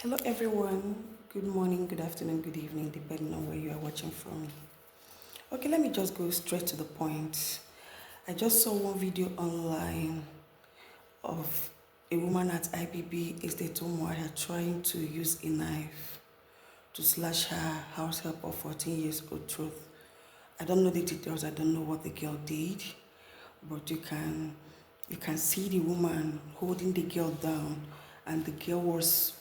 Hello everyone. Good morning, good afternoon, good evening, depending on where you are watching from. Okay, let me just go straight to the point. I just saw one video online of a woman at IBB Estate Umuahia trying to use a knife to slash her house help of 14 years old throat. I don't know the details, I don't know what the girl did, but you can see the woman holding the girl down, and the girl was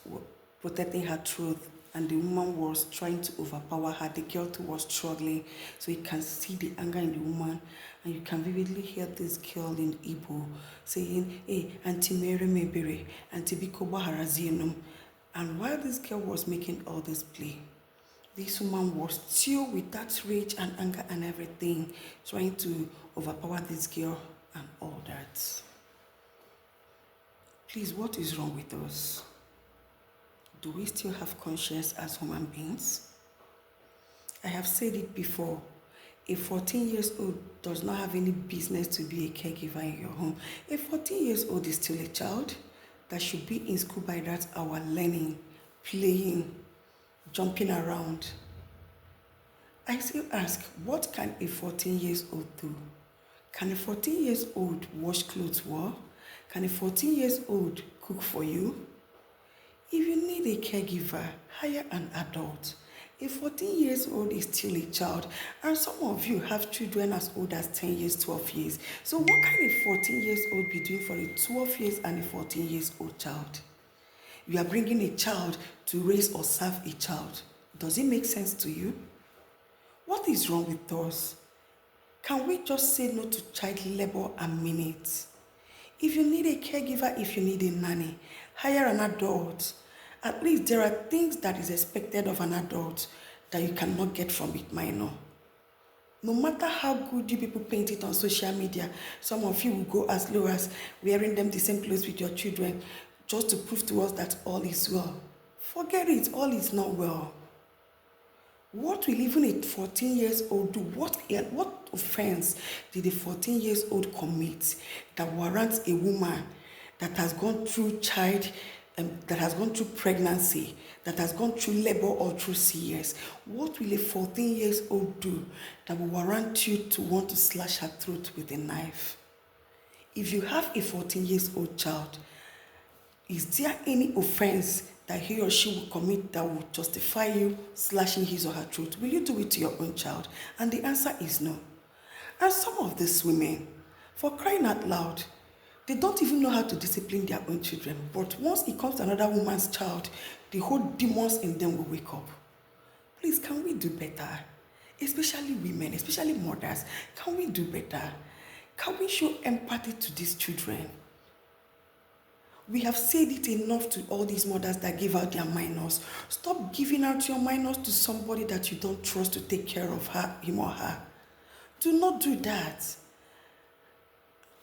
protecting her throat, and the woman was trying to overpower her. The girl too was struggling, so you can see the anger in the woman, and you can vividly hear this girl in Igbo saying, "Hey, Auntie Mary Mebere, Auntie Biko Baharazienum." And while this girl was making all this play, this woman was still with that rage and anger and everything, trying to overpower this girl and all that. Please, what is wrong with us? Do we still have conscience as human beings? I have said it before. A 14 years old does not have any business to be a caregiver in your home. A 14 years old is still a child that should be in school by that hour, learning, playing, jumping around. I still ask, what can a 14 years old do? Can a 14 years old wash clothes well? Can a 14 years old cook for you? If you need a caregiver, hire an adult. A 14 years old is still a child, and some of you have children as old as 10 years, 12 years. So what can a 14 years old be doing for a 12 years and a 14 years old child? You are bringing a child to raise or serve a child. Does it make sense to you? What is wrong with us? Can we just say no to child labor and mean it? If you need a caregiver, if you need a nanny, hire an adult. At least there are things that is expected of an adult that you cannot get from a minor. No matter how good you people paint it on social media, some of you will go as low as wearing them the same clothes with your children just to prove to us that all is well. Forget it, all is not well. What will even a 14 years old do? What offense did a 14 years old commit that warrants a woman that has gone through that has gone through pregnancy, that has gone through labor or through CS? What will a 14 years old do that will warrant you to want to slash her throat with a knife? If you have a 14 years old child, is there any offense that he or she will commit that will justify you slashing his or her throat? Will you do it to your own child? And the answer is no. And some of these women, for crying out loud, they don't even know how to discipline their own children. But once it comes to another woman's child, the whole demons in them will wake up. Please, can we do better? Especially women, especially mothers, can we do better? Can we show empathy to these children? We have said it enough to all these mothers that give out their minors. Stop giving out your minors to somebody that you don't trust to take care of him or her. Do not do that.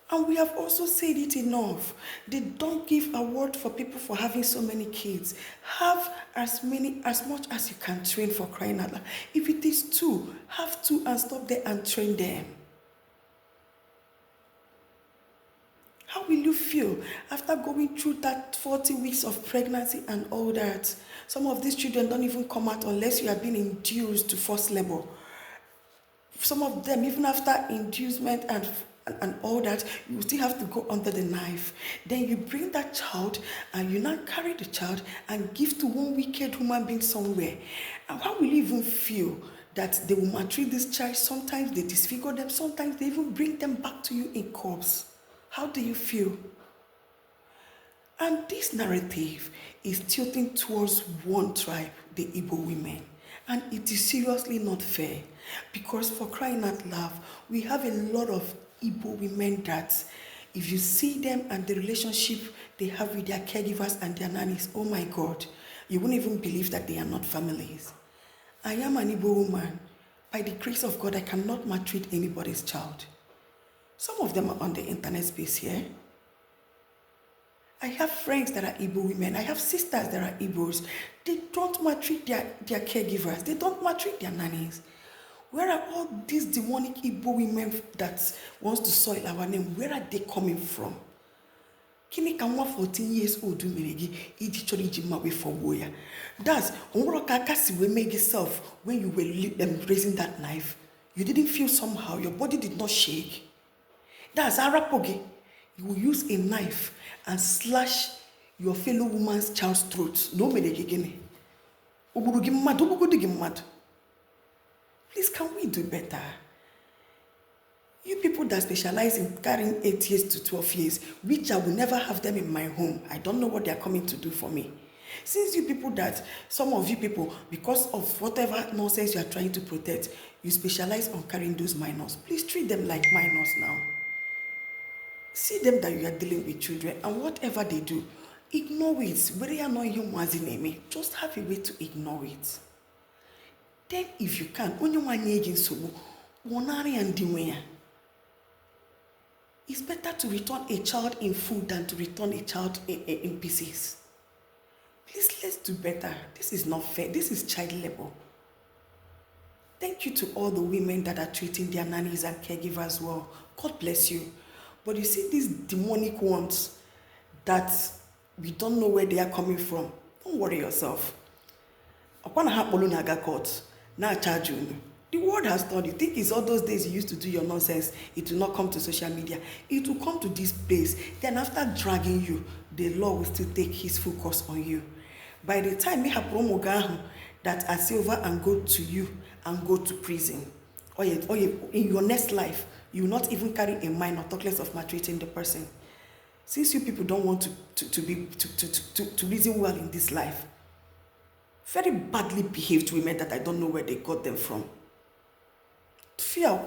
And we have also said it enough. They don't give award for people for having so many kids. Have as much as you can train, for crying out loud. If it is two, have two and stop there and train them. How will you feel after going through that 40 weeks of pregnancy and all that? Some of these children don't even come out unless you have been induced to forced labor. Some of them, even after inducement and all that, you still have to go under the knife. Then you bring that child and you now carry the child and give to one wicked human being somewhere. And how will you even feel that they will maltreat this child? Sometimes they disfigure them, sometimes they even bring them back to you in corpse. How do you feel? And this narrative is tilting towards one tribe, the Igbo women. And it is seriously not fair, because for crying out loud, we have a lot of Igbo women that if you see them and the relationship they have with their caregivers and their nannies, oh my God, you wouldn't even believe that they are not families. I am an Igbo woman. By the grace of God, I cannot maltreat anybody's child. Some of them are on the internet space here. I have friends that are Igbo women. I have sisters that are Igbos. They don't maltreat their caregivers. They don't maltreat their nannies. Where are all these demonic Igbo women that wants to soil our name? Where are they coming from? Kini ka nwa 14 years old mere gị iji chọrọ iji mma wee fọgbuo ya? That's onwere ka aka si wee make yourself when you were raising that knife. You didn't feel somehow, your body did not shake. That's arapụ gị. You will use a knife and slash your fellow woman's child's throat. No mere gị gịnị? Ogburu gị mmadụ, ogbugodi gị mmadụ. Please, can we do better? You people that specialize in carrying 8 years to 12 years, which I will never have them in my home. I don't know what they are coming to do for me. Since you people that, some of you people, because of whatever nonsense you are trying to protect, you specialize on carrying those minors. Please treat them like minors now. See them that you are dealing with children, and whatever they do, ignore it. Whether you are not human, just have a way to ignore it. Then if you can, only one agent so it's better to return a child in full than to return a child in pieces. Please, let's do better. This is not fair. This is child labor. Thank you to all the women that are treating their nannies and caregivers well. God bless you. But you see these demonic ones that we don't know where they are coming from. Don't worry yourself. Upon a court, now charge you. The world has done. You think it's all those days you used to do your nonsense, it will not come to social media. It will come to this place. Then after dragging you, the law will still take his full course on you. By the time you have promogahu that are silver and go to you and go to prison, or in your next life, you will not even carry a minor, talk less of maltreating the person. Since you people don't want to reason well in this life, very badly behaved women that I don't know where they got them from. Fear.